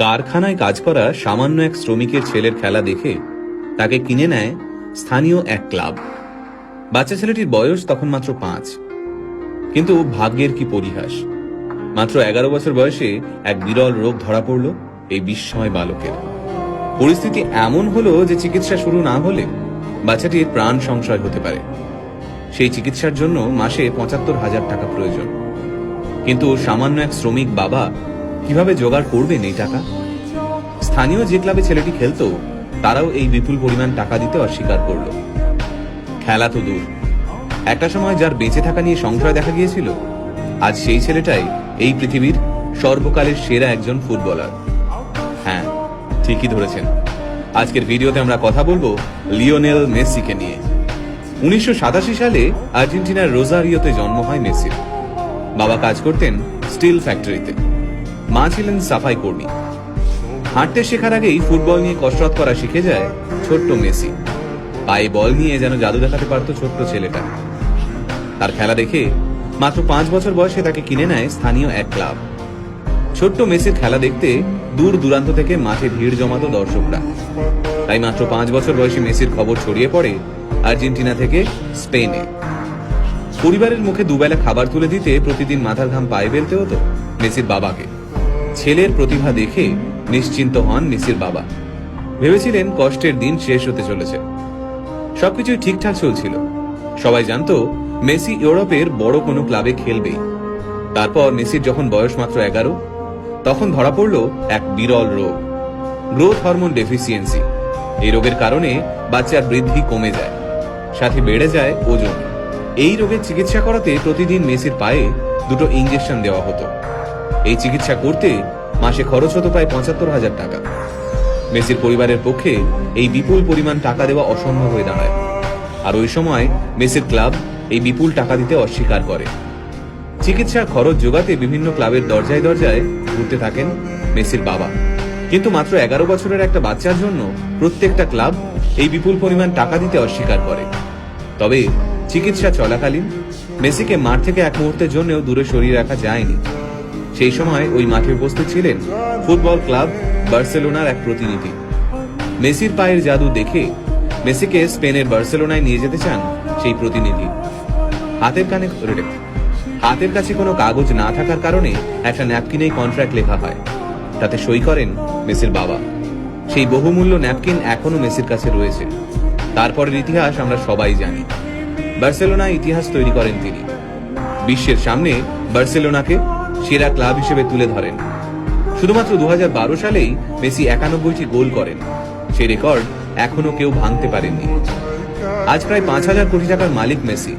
কারখানায় কাজ করা সামান্য এক শ্রমিকের ছেলের খেলা দেখে তাকে কিনে নেয় স্থানীয় এক ক্লাব। বাচ্চা ছেলেটির বয়স তখন মাত্র 5। কিন্তু ভাগ্যের কি পরিহাস, মাত্র 11 বছর বয়সে এক বিরল রোগ ধরা পড়ল এই বিস্ময় বালকের। পরিস্থিতি এমন হলো যে চিকিৎসা শুরু না হলে বাচ্চাটির প্রাণ সংশয় হতে পারে। সেই চিকিৎসার জন্য মাসে 75,000 টাকা প্রয়োজন। কিন্তু সামান্য এক শ্রমিক বাবা কিভাবে জোগাড় করবেন এই টাকা? স্থানীয় যে ক্লাবে ছেলেটি খেলতো তারাও এই বিপুল পরিমাণ টাকা দিতে অস্বীকার করল। খেলা তো দূর, একটা সময় যার বেঁচে থাকা নিয়ে সংশয় দেখা গিয়েছিল, আজ সেই ছেলেটাই এই পৃথিবীর সর্বকালের সেরা একজন ফুটবলার। হ্যাঁ, ঠিকই ধরেছেন। আজকের ভিডিওতে আমরা কথা বলবো লিওনেল মেসিকে নিয়ে। 1987 সালে আর্জেন্টিনার রোজারিওতে জন্ম হয় মেসির। বাবা কাজ করতেন স্টিল ফ্যাক্টরিতে, মা ছিলেন সাফাই কর্মী। হাঁটতে শেখার আগেই ফুটবল নিয়ে কসরত করা শিখে যায় ছোট্ট মেসি। পায়ে বল নিয়ে যেন জাদু দেখাতে পারত ছোট্ট ছেলেটা। তার খেলা দেখে মাত্র 5 বছর বয়সে তাকে কিনে নেয় স্থানীয় এক ক্লাব। ছোট্ট মেসির খেলা দেখতে দূর দূরান্ত থেকে মাঠে ভিড় জমাতো দর্শকরা। তাই মাত্র 5 বছর বয়সী মেসির খবর ছড়িয়ে পড়ে আর্জেন্টিনা থেকে স্পেনে। পরিবারের মুখে দুবেলা খাবার তুলে দিতে প্রতিদিন মাথার ঘাম পায়ে ফেলতে হতো মেসির বাবাকে। ছেলের প্রতিভা দেখে নিশ্চিন্ত হন মেসির বাবা। ভেবেছিলেন কষ্টের দিন শেষ হতে চলেছে। সবকিছুই ঠিকঠাক চলছিল। সবাই জানতো মেসি ইউরোপের বড় কোনো ক্লাবে খেলবেই। তারপর মেসির যখন বয়স মাত্র 11, তখন ধরা পড়ল এক বিরল রোগ, গ্রোথ হরমোন ডেফিসিয়েন্সি। এই রোগের কারণে বাচ্চার বৃদ্ধি কমে যায়, সাথে বেড়ে যায় ওজন। এই রোগের চিকিৎসা করাতে প্রতিদিন মেসির পায়ে 2টো ইঞ্জেকশন দেওয়া হতো। এই চিকিৎসা করতে মাসে খরচ হতো প্রায় 75,000 টাকা। মেসির পরিবারের পক্ষে এই বিপুল পরিমাণ টাকা দেওয়া অসম্ভব হয়ে দাঁড়ায়। আর ওই সময় মেসির ক্লাব এই বিপুল টাকা দিতে অস্বীকার করে। চিকিৎসার খরচ জোগাতে বিভিন্ন ক্লাবের দরজায় দরজায় ঘুরতে থাকেন মেসির বাবা। কিন্তু মাত্র 11 বছরের একটা বাচ্চার জন্য প্রত্যেকটা ক্লাব এই বিপুল পরিমাণ টাকা দিতে অস্বীকার করে। তবে চিকিৎসা চলাকালীন মেসিকে মাঠ থেকে এক মুহূর্তের জন্যও দূরে সরিয়ে রাখা যায়নি। সেই সময় ওই মাঠে উপস্থিত ছিলেন ফুটবল ক্লাব বার্সেলোনার এক প্রতিনিধি। মেসির পায়ের জাদু দেখে মেসিকে স্পেনের বার্সেলোনায় নিয়ে যেতে চান সেই প্রতিনিধি। হাতের কাছে কোনো কাগজ না থাকার কারণে একটা ন্যাপকিনেই কন্ট্রাক্ট লেখা হয়। তাতে সই করেন মেসির বাবা। সেই বহুমূল্য ন্যাপকিন এখনো মেসির কাছে রয়েছে। তারপরের ইতিহাস আমরা সবাই জানি। বার্সেলোনায় ইতিহাস তৈরি করেন তিনি। বিশ্বের সামনে বার্সেলোনাকে সেরা ক্লাব হিসেবে তুলে ধরেন। শুধুমাত্র 2012 সালেই মেসি 91টি গোল করেন। সেই রেকর্ড এখনো কেউ ভাঙতে পারেননি। আজ প্রায় 5,000 কোটি টাকার মালিক মেসি।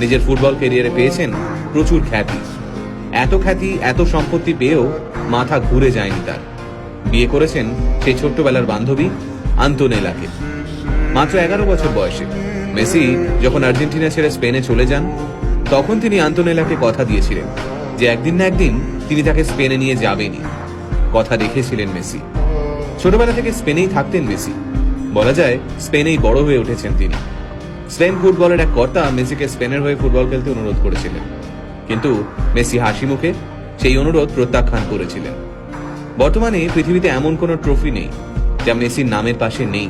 নিজের ফুটবল ক্যারিয়ারে পেয়েছেন প্রচুর খ্যাতি। এত খ্যাতি, এত সম্পত্তি পেয়েও মাথা ঘুরে যায়নি তার। বিয়ে করেছেন সেই ছোট্টবেলার বান্ধবী আন্তোনেলাকে। মাত্র 11 বছর বয়সে মেসি যখন আর্জেন্টিনা ছেড়ে স্পেনে চলে যান, তখন তিনি আন্তোনেলাকে কথা দিয়েছিলেন যে একদিন না একদিন তিনি তাকে স্পেনে নিয়ে যাবেনই। কথা রেখেছিলেন মেসি। ছোটবেলা থেকে স্পেনেই থাকতেন মেসি। বলা যায় স্পেনেই বড় হয়ে উঠেছেন তিনি। স্পেন ফুটবলের এক কর্তা মেসিকে স্পেনের হয়ে ফুটবল খেলতে অনুরোধ করেছিলেন, কিন্তু মেসি হাসি মুখে সেই অনুরোধ প্রত্যাখ্যান করেছিলেন। বর্তমানে পৃথিবীতে এমন কোনো ট্রফি নেই যা মেসির নামের পাশে নেই।